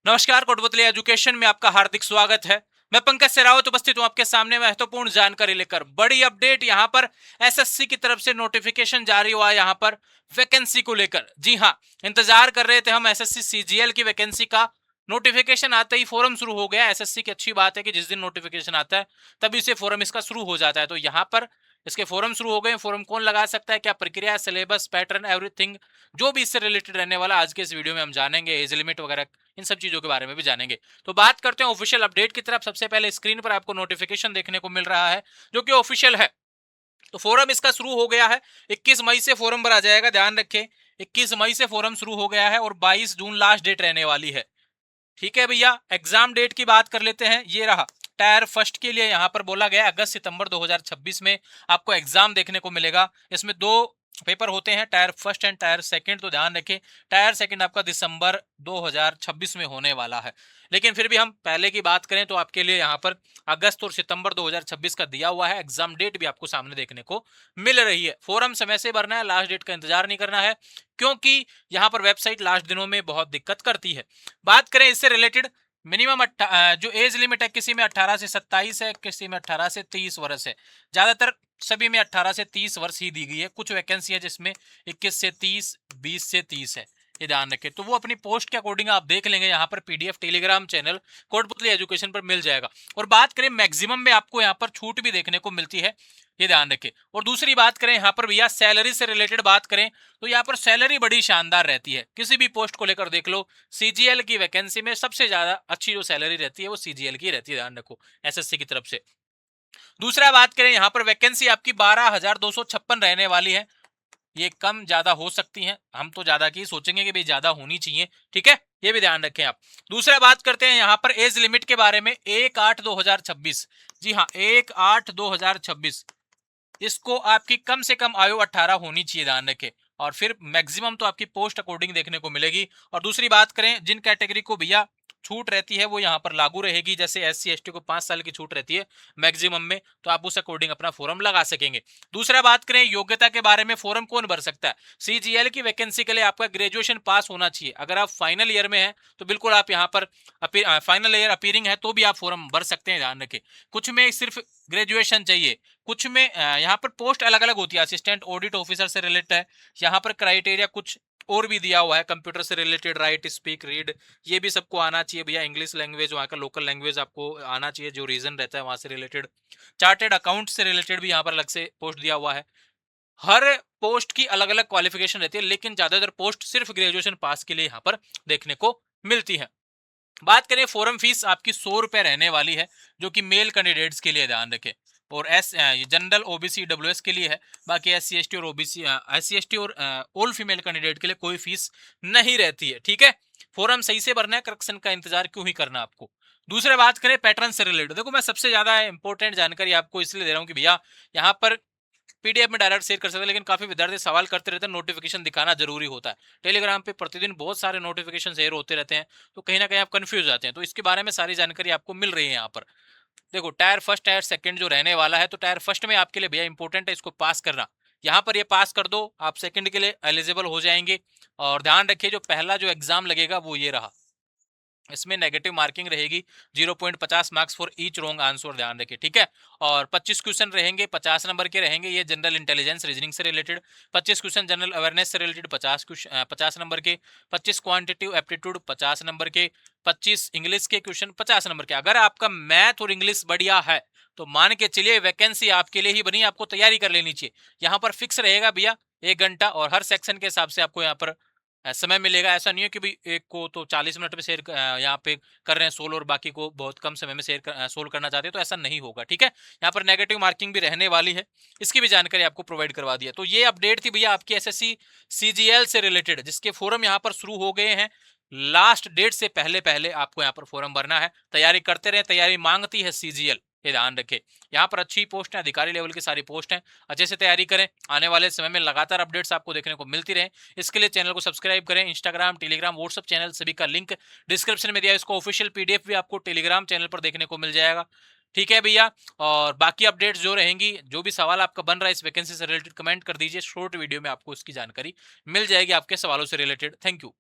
नमस्कार, कोटपुतली एजुकेशन में आपका हार्दिक स्वागत है। मैं पंकज सेरावत उपस्थित हूं आपके सामने महत्वपूर्ण जानकारी लेकर। बड़ी अपडेट यहां पर एसएससी की तरफ से नोटिफिकेशन जारी हुआ है यहां पर वैकेंसी को लेकर। जी हां, इंतजार कर रहे थे हम एसएससी सीजीएल की वैकेंसी का। नोटिफिकेशन आते ही फोरम शुरू हो गया। एसएससी की अच्छी बात है कि जिस दिन नोटिफिकेशन आता है तभी से फोरम इसका शुरू हो जाता है। तो यहाँ पर इसके फोरम शुरू हो गए। फोरम कौन लगा सकता है, क्या प्रक्रिया, सिलेबस, पैटर्न, एवरीथिंग जो भी इससे रिलेटेड रहने वाला आज के इस वीडियो में हम जानेंगे। एज लिमिट वगैरह इन सब चीजों के बारे में भी जानेंगे। तो बात करते हैं ऑफिशियल अपडेट की तरफ। सबसे पहले स्क्रीन पर आपको नोटिफिकेशन देखने को मिल रहा है जो कि ऑफिशियल है। तो फोरम इसका शुरू हो गया है। 21 मई से फोरम भरा जाएगा, ध्यान रखें। 21 मई से फोरम शुरू हो गया है और 22 जून लास्ट डेट रहने वाली है। ठीक है भैया, एग्जाम डेट की बात कर लेते हैं। ये रहा टायर फर्स्ट के लिए यहाँ पर बोला गया अगस्त सितंबर 2026 में आपको एग्जाम देखने को मिलेगा। इसमें दो पेपर होते हैं, tyre first and tyre second. तो ध्यान रखें, टायर सेकंड आपका दिसंबर 2026 में होने वाला है। लेकिन फिर भी हम पहले की बात करें तो आपके लिए यहाँ पर अगस्त और सितंबर 2026 का दिया हुआ है। एग्जाम डेट भी आपको सामने देखने को मिल रही है। फॉर्म समय से भरना है, लास्ट डेट का इंतजार नहीं करना है, क्योंकि यहाँ पर वेबसाइट लास्ट दिनों में बहुत दिक्कत करती है। बात करें इससे रिलेटेड, मिनिमम जो एज लिमिट है, किसी में 18 से 27 है, किसी में 18 से 30 वर्ष है। ज्यादातर सभी में 18 से 30 वर्ष ही दी गई है। कुछ वैकेंसी है जिसमें 21 से 30, 20 से 30 है, ये ध्यान रखें। तो वो अपनी पोस्ट के अकॉर्डिंग आप देख लेंगे। यहाँ पर PDF Telegram channel Kotputli education पर मिल जाएगा। और बात करें मैक्सिमम में आपको यहाँ पर छूट भी देखने को मिलती है, ये ध्यान रखें। और दूसरी बात करें यहाँ पर भैया सैलरी से रिलेटेड बात करें तो यहाँ पर सैलरी बड़ी शानदार रहती है। किसी भी पोस्ट को लेकर देख लो, सीजीएल की वैकेंसी में सबसे ज्यादा अच्छी जो सैलरी रहती है वो सीजीएल की रहती है, ध्यान रखो, एसएससी की तरफ से। दूसरा बात करें यहाँ पर वैकेंसी आपकी 12,256 रहने वाली है। ये कम ज्यादा हो सकती हैं, हम तो ज्यादा की सोचेंगे कि भाई ज्यादा होनी चाहिए। ठीक है, ये भी ध्यान रखें आप। दूसरा बात करते हैं यहाँ पर एज लिमिट के बारे में। 1/8/2026, जी हाँ 1/8/2026, इसको आपकी कम से कम आयु 18 होनी चाहिए, ध्यान रखें। और फिर मैक्सिमम तो आपकी पोस्ट अकॉर्डिंग देखने को मिलेगी। और दूसरी बात करें जिन कैटेगरी को भैया छूट रहती है वो यहाँ पर लागू रहेगी। जैसे एससी एसटी को 5 साल की छूट रहती है मैक्सिमम में, तो आप उस अकॉर्डिंग अपना फॉर्म लगा सकेंगे। दूसरा बात करें योग्यता के बारे में, फॉर्म कौन भर सकता है। सीजीएल की वैकेंसी के लिए आपका ग्रेजुएशन पास होना चाहिए। अगर आप फाइनल ईयर में हैं तो बिल्कुल आप यहाँ पर फाइनल ईयर अपीयरिंग है तो भी आप फॉर्म भर सकते हैं, ध्यान रखें। कुछ में सिर्फ ग्रेजुएशन चाहिए, कुछ में यहाँ पर पोस्ट अलग अलग होती है। असिस्टेंट ऑडिट ऑफिसर से रिलेटेड है यहाँ पर क्राइटेरिया, कुछ और भी दिया हुआ है। कंप्यूटर से रिलेटेड, राइट, स्पीक, रीड, ये भी सबको आना चाहिए भैया। इंग्लिश लैंग्वेज, वहाँ का लोकल लैंग्वेज आपको आना चाहिए जो रीजन रहता है वहां से रिलेटेड। चार्टेड अकाउंट से रिलेटेड भी यहाँ पर अलग से पोस्ट दिया हुआ है। हर पोस्ट की अलग अलग क्वालिफिकेशन रहती है, लेकिन ज्यादातर पोस्ट सिर्फ ग्रेजुएशन पास के लिए यहाँ पर देखने को मिलती है। बात करें फॉरम फीस आपकी 100 रुपए रहने वाली है, जो कि मेल कैंडिडेट्स के लिए, ध्यान रखें। और जनरल ओबीसी डब्ल्यूएस के लिए है। बाकी एससी एसटी और ओबीसी, एससी एसटी और ऑल फीमेल कैंडिडेट के लिए कोई फीस नहीं रहती है। ठीक है, फॉरम सही से भरना है, करेक्शन का इंतजार क्यों ही करना आपको। दूसरे बात करें पैटर्न से रिलेटेड, देखो मैं सबसे ज्यादा इंपॉर्टेंट जानकारी आपको इसलिए दे रहा हूँ कि भैया यहाँ पर पीडीएफ में डायरेक्ट शेयर कर सकते हैं, लेकिन काफी विद्यार्थी सवाल करते रहते हैं, नोटिफिकेशन दिखाना जरूरी होता है। टेलीग्राम पे प्रतिदिन बहुत सारे नोटिफिकेशन शेयर होते रहते हैं, तो कहीं ना कहीं आप कंफ्यूज जाते हैं। तो इसके बारे में सारी जानकारी आपको मिल रही है यहाँ पर। देखो टायर फर्स्ट टायर सेकंड जो रहने वाला है, तो टायर फर्स्ट में आपके लिए भैया इंपॉर्टेंट है इसको पास करना। यहाँ पर ये पास कर दो, आप सेकंड के लिए एलिजिबल हो जाएंगे। और ध्यान रखिए जो पहला जो एग्जाम लगेगा वो ये रहा, इसमें नेगेटिव मार्किंग रहेगी 0.50 marks for each wrong answer, ध्यान रखिए। ठीक है, और 25 क्वेश्चन रहेंगे, 50 नंबर के रहेंगे। ये जनरल इंटेलिजेंस रीजनिंग से रिलेटेड 25 क्वेश्चन, जनरल अवेयरनेस से रिलेटेड 50 नंबर के, 25 क्वांटिटिव एप्टीट्यूड 50 नंबर के, 25 इंग्लिश के क्वेश्चन 50 नंबर के। अगर आपका मैथ और इंग्लिश बढ़िया है तो मान के चलिए वैकेंसी आपके लिए ही बनी, आपको तैयारी कर लेनी चाहिए। यहाँ पर फिक्स रहेगा भैया 1 घंटा, और हर सेक्शन के हिसाब से आपको यहाँ पर समय मिलेगा। ऐसा नहीं है कि भाई एक को तो 40 मिनट में शेयर यहाँ पे कर रहे हैं सोल्व और बाकी को बहुत कम समय में शेयर सोल्व करना चाहते हैं, तो ऐसा नहीं होगा। ठीक है, यहाँ पर नेगेटिव मार्किंग भी रहने वाली है, इसकी भी जानकारी आपको प्रोवाइड करवा दी है। तो ये अपडेट थी भैया आपकी एसएससी सीजीएल से रिलेटेड, जिसके फोरम यहाँ पर शुरू हो गए हैं। लास्ट डेट से पहले पहले आपको यहाँ पर फॉर्म भरना है। तैयारी करते रहे, तैयारी मांगती है सीजीएल, ये ध्यान रखें। यहाँ पर अच्छी पोस्ट है, अधिकारी लेवल की सारी पोस्ट है, अच्छे से तैयारी करें। आने वाले समय में लगातार अपडेट्स आपको देखने को मिलती रहे, इसके लिए चैनल को सब्सक्राइब करें। इंस्टाग्राम, टेलीग्राम, व्हाट्सअप चैनल सभी का लिंक डिस्क्रिप्शन में दिया है। इसको ऑफिशियल पीडीएफ भी आपको टेलीग्राम चैनल पर देखने को मिल जाएगा। ठीक है भैया, और बाकी अपडेट्स जो रहेंगी, जो भी सवाल आपका बन रहा है इस वैकेंसी से रिलेटेड, कमेंट कर दीजिए। शॉर्ट वीडियो में आपको इसकी जानकारी मिल जाएगी आपके सवालों से रिलेटेड। Thank you.